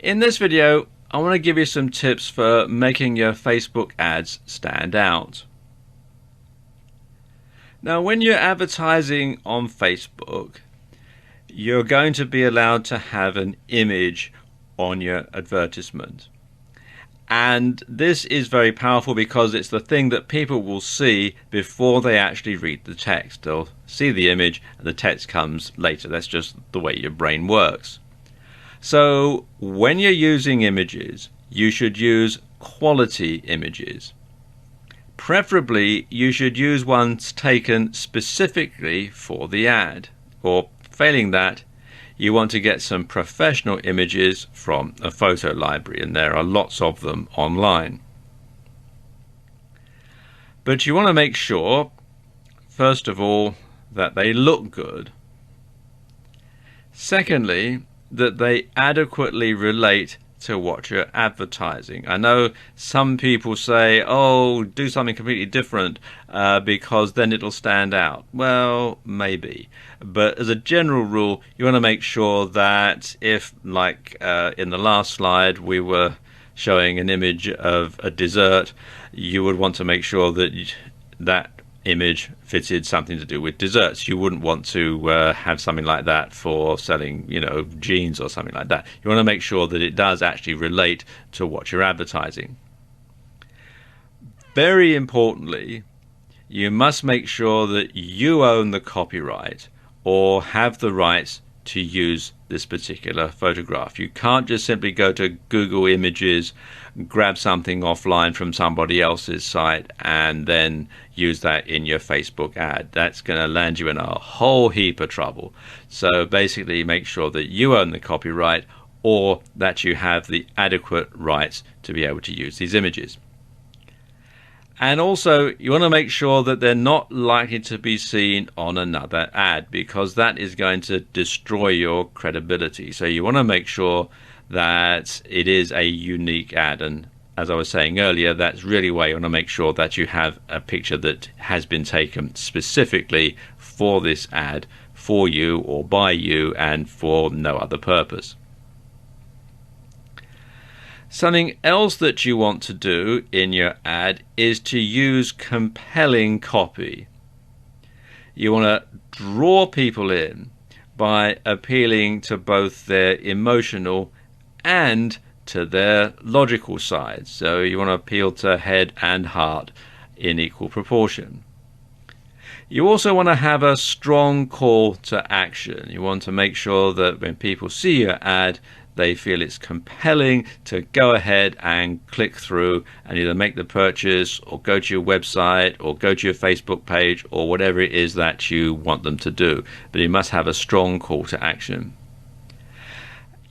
In this video, I want to give you some tips for making your Facebook ads stand out. Now, when you're advertising on Facebook, you're going to be allowed to have an image on your advertisement. And this is very powerful because it's the thing that people will see before they actually read the text. They'll see the image and the text comes later. That's just the way your brain works. So when you're using images, you should use quality images. Preferably, you should use ones taken specifically for the ad, or failing that, you want to get some professional images from a photo library, and there are lots of them online. But you want to make sure, first of all, that they look good. Secondly, that they adequately relate to what you're advertising. I know some people say, oh, do something completely different because then it'll stand out. Well, maybe. But as a general rule, you want to make sure that if, like in the last slide, we were showing an image of a dessert, you would want to make sure that that image fitted something to do with desserts. You wouldn't want to have something like that for selling, jeans or something like that. You want to make sure that it does actually relate to what you're advertising. Very importantly, you must make sure that you own the copyright or have the rights to use this particular photograph. You can't just simply go to Google Images, grab something offline from somebody else's site and then use that in your Facebook ad. That's going to land you in a whole heap of trouble. So basically make sure that you own the copyright or that you have the adequate rights to be able to use these images. And also, you want to make sure that they're not likely to be seen on another ad, because that is going to destroy your credibility. So you want to make sure that it is a unique ad. And as I was saying earlier, that's really why you want to make sure that you have a picture that has been taken specifically for this ad, for you or by you, and for no other purpose. Something else that you want to do in your ad is to use compelling copy. You want to draw people in by appealing to both their emotional and to their logical side. So you want to appeal to head and heart in equal proportion. You also want to have a strong call to action. You want to make sure that when people see your ad, they feel it's compelling to go ahead and click through and either make the purchase or go to your website or go to your Facebook page or whatever it is that you want them to do. But you must have a strong call to action.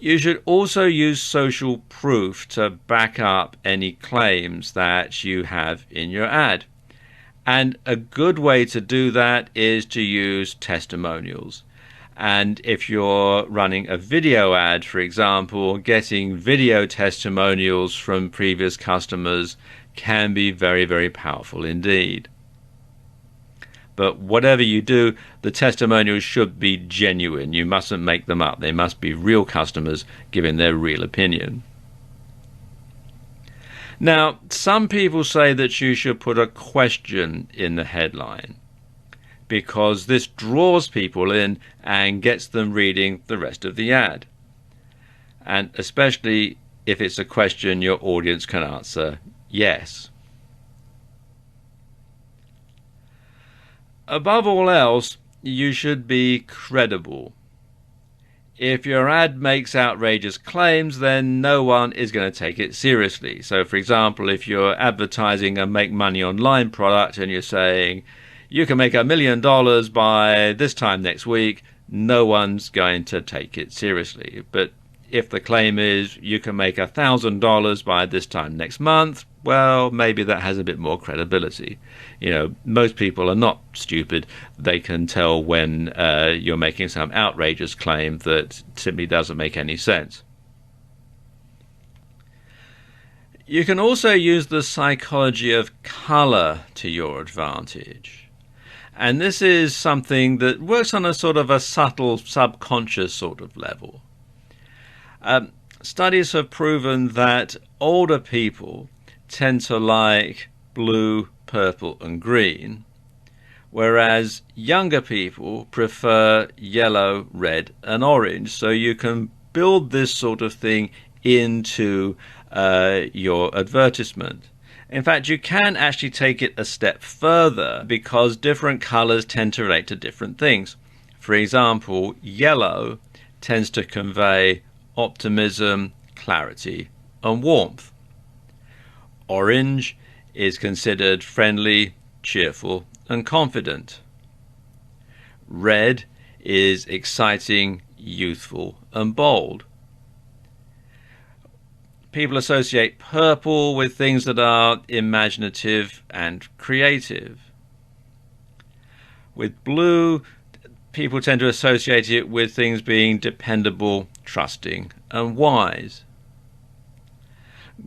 You should also use social proof to back up any claims that you have in your ad. And a good way to do that is to use testimonials. And if you're running a video ad, for example, getting video testimonials from previous customers can be very, very powerful indeed. But whatever you do, the testimonials should be genuine. You mustn't make them up. They must be real customers giving their real opinion. Now, some people say that you should put a question in the headline, because this draws people in and gets them reading the rest of the ad. And especially if it's a question your audience can answer yes. Above all else, you should be credible. If your ad makes outrageous claims, then no one is going to take it seriously. So, for example, if you're advertising a make money online product and you're saying, you can make $1 million by this time next week, no one's going to take it seriously. But if the claim is you can make $1,000 by this time next month, well, maybe that has a bit more credibility. Most people are not stupid. They can tell when you're making some outrageous claim that simply doesn't make any sense. You can also use the psychology of color to your advantage. And this is something that works on a sort of a subtle, subconscious sort of level. studies have proven that older people tend to like blue, purple and green, whereas younger people prefer yellow, red and orange. So you can build this sort of thing into your advertisement. In fact, you can actually take it a step further because different colors tend to relate to different things. For example, yellow tends to convey optimism, clarity and warmth. Orange is considered friendly, cheerful and confident. Red is exciting, youthful and bold. People associate purple with things that are imaginative and creative. With blue, people tend to associate it with things being dependable, trusting and wise.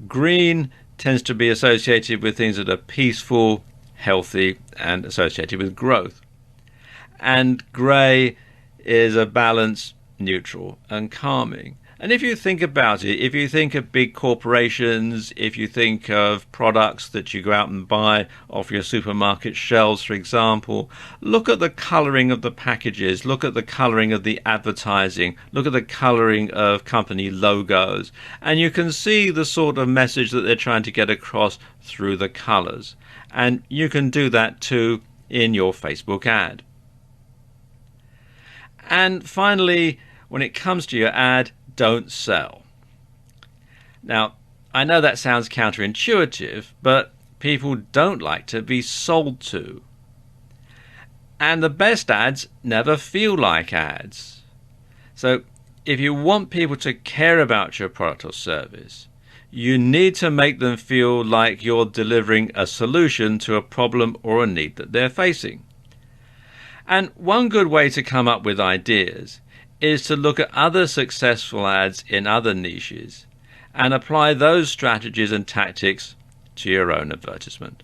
Green tends to be associated with things that are peaceful, healthy and associated with growth. And grey is a balance, neutral and calming. And if you think about it, if you think of big corporations, if you think of products that you go out and buy off your supermarket shelves, for example, look at the colouring of the packages, look at the colouring of the advertising, look at the colouring of company logos, and you can see the sort of message that they're trying to get across through the colours. And you can do that too in your Facebook ad. And finally, when it comes to your ad, don't sell. Now, I know that sounds counterintuitive, but people don't like to be sold to. And the best ads never feel like ads. So if you want people to care about your product or service, you need to make them feel like you're delivering a solution to a problem or a need that they're facing. And one good way to come up with ideas is to look at other successful ads in other niches and apply those strategies and tactics to your own advertisement.